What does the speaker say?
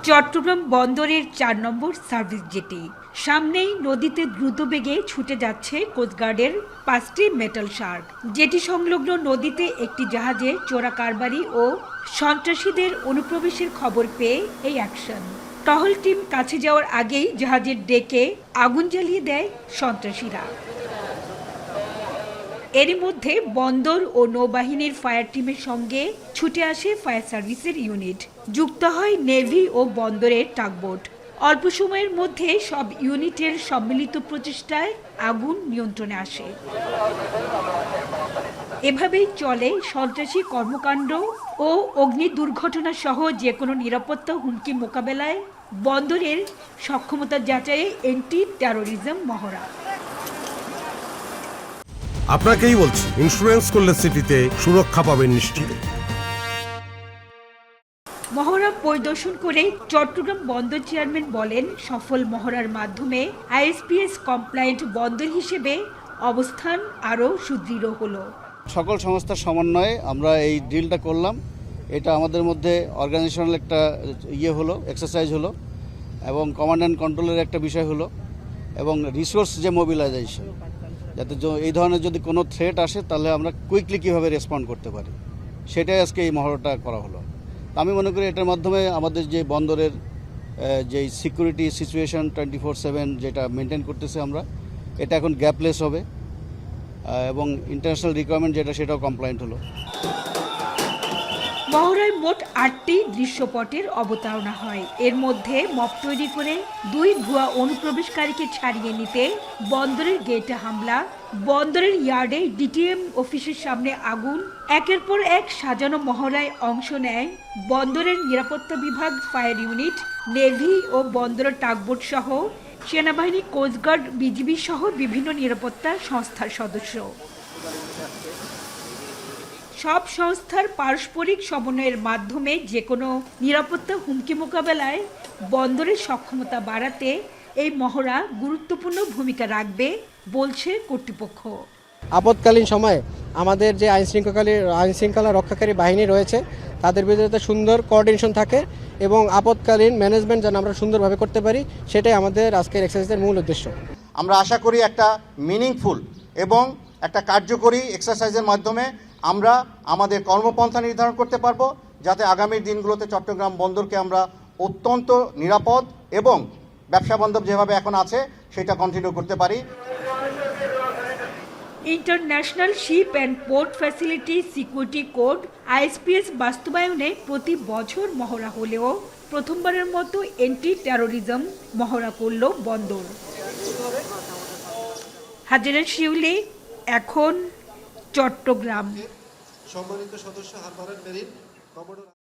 চট্টগ্রাম বন্দরের ৪ নম্বর service jetty. সামনেই নদীতে দ্রুতবেগে ছুটে যাচ্ছে কোস্টগার্ডের ৫টি মেটাল শার্ক। জেটি সংলগ্ন নদীতে একটি জাহাজে চোরা কারবারি ও সন্ত্রাসীদের অনুপ্রবেশের খবর পেয়ে এই অ্যাকশন। টহল টিম কাছে যাওয়ার আগেই জাহাজের ডেকে আগুন জ্বালিয়ে দেয় সন্ত্রাসীরা। এরই মধ্যে বন্দর ও নৌবাহিনীর ফায়ার টিমের সঙ্গে ছুটে আসে ফায়ার সার্ভিসের ইউনিট। যুক্ত হয় নেভি ও বন্দরের টাগবোট। অল্প সময়ের মধ্যে সব ইউনিটের সম্মিলিত প্রচেষ্টায় আগুন নিয়ন্ত্রণে আসে। এভাবেই চলে সন্ত্রাসী কর্মকাণ্ড ও অগ্নি দুর্ঘটনা সহ যে কোনো নিরাপত্তা হুমকি মোকাবেলায় বন্দরের সক্ষমতা যাচাইয়ে অ্যান্টি টেরোরিজম মহড়া। আপনাকেই বলছি, ইন্স্যুরেন্স করলে সিটিতে সুরক্ষা পাবেন নিশ্চিত। মহড়া পরিদর্শন করে চট্টগ্রাম বন্দর চেয়ারম্যান বলেন, সফল মহড়ার মাধ্যমে আইএসপিএস কমপ্লায়েন্ট বন্দর হিসেবে অবস্থান আরও সুদৃঢ় হলো। সকল সংস্থার সমন্বয়ে আমরা এই ডিলটা করলাম। এটা আমাদের মধ্যে অর্গানাইজেশনাল একটা হলো, এক্সারসাইজ হলো, এবং কমান্ড অ্যান্ড কন্ট্রোলের একটা বিষয় হলো, এবং রিসোর্স যে মোবিলাইজেশন, যাতে এই ধরনের যদি কোনো থ্রেট আসে তাহলে আমরা কুইকলি কীভাবে রেসপন্ড করতে পারি, সেটাই আজকে এই মহড়াটা করা হলো। আমি মনে করি এটার মাধ্যমে আমাদের যে বন্দরের যে সিকিউরিটি সিচুয়েশন 24/7 যেটা মেনটেন করতেছে আমরা, এটা এখন গ্যাপলেস হবে, এবং ইন্টারন্যাশনাল রিকোয়ারমেন্ট যেটা সেটাও কমপ্লায়েন্ট হলো। মহড়ায় মোট 8টি দৃশ্যপটের অবতারণা হয়। এর মধ্যে মপ তৈরি করে 2 ভুয়া অনুপ্রবেশকারীকে ছাড়িয়ে নিতে বন্দরের গেটে হামলা, বন্দরের ইয়ার্ডে ডিটিএম অফিসের সামনে আগুন। একের পর এক সাজানো মহড়ায় অংশ নেয় বন্দরের নিরাপত্তা বিভাগ, ফায়ার ইউনিট, নেভি ও বন্দরের টাগবোট সহ সেনাবাহিনী, কোস্টগার্ড, বিজিবি সহ বিভিন্ন নিরাপত্তা সংস্থার সদস্য। সব সংস্থার পারস্পরিক সমন্বয়ের মাধ্যমে যে কোনো নিরাপত্তা হুমকি মোকাবেলায় বন্দরের সক্ষমতা বাড়াতে এই মহড়া গুরুত্বপূর্ণ ভূমিকা রাখবে বলছে কর্তৃপক্ষ। আপৎকালীন সময়ে আমাদের যে আইনশৃঙ্খলা রক্ষাকারী বাহিনী রয়েছে তাদের ভিতরে সুন্দর কোঅর্ডিনেশন থাকে, এবং আপৎকালীন ম্যানেজমেন্ট যেন আমরা সুন্দরভাবে করতে পারি, সেটাই আমাদের আজকের এক্সারসাইজের মূল উদ্দেশ্য। আমরা আশা করি একটা মিনিংফুল এবং একটা কার্যকরী এক্সারসাইজের মাধ্যমে আমরা আমাদের কর্মপন্থা নির্ধারণ করতে পারবো, যাতে আগামী দিনগুলোতে চট্টগ্রাম বন্দরকে আমরা অত্যন্ত নিরাপদ এবং ব্যবসা বান্ধব যেভাবে এখন আছে সেটা কন্টিনিউ করতে পারি। International ship and port facility security code ISPS বাস্তবায়নে প্রতি বছর মহড়া হলেও প্রথমবারের মতো অ্যান্টি টেরোরিজম মহড়া করল বন্দর। হাজেরা শিউলি, এখন চট্টগ্রাম। সম্মানিত সদস্য হারবারের মেরিন কমোডোর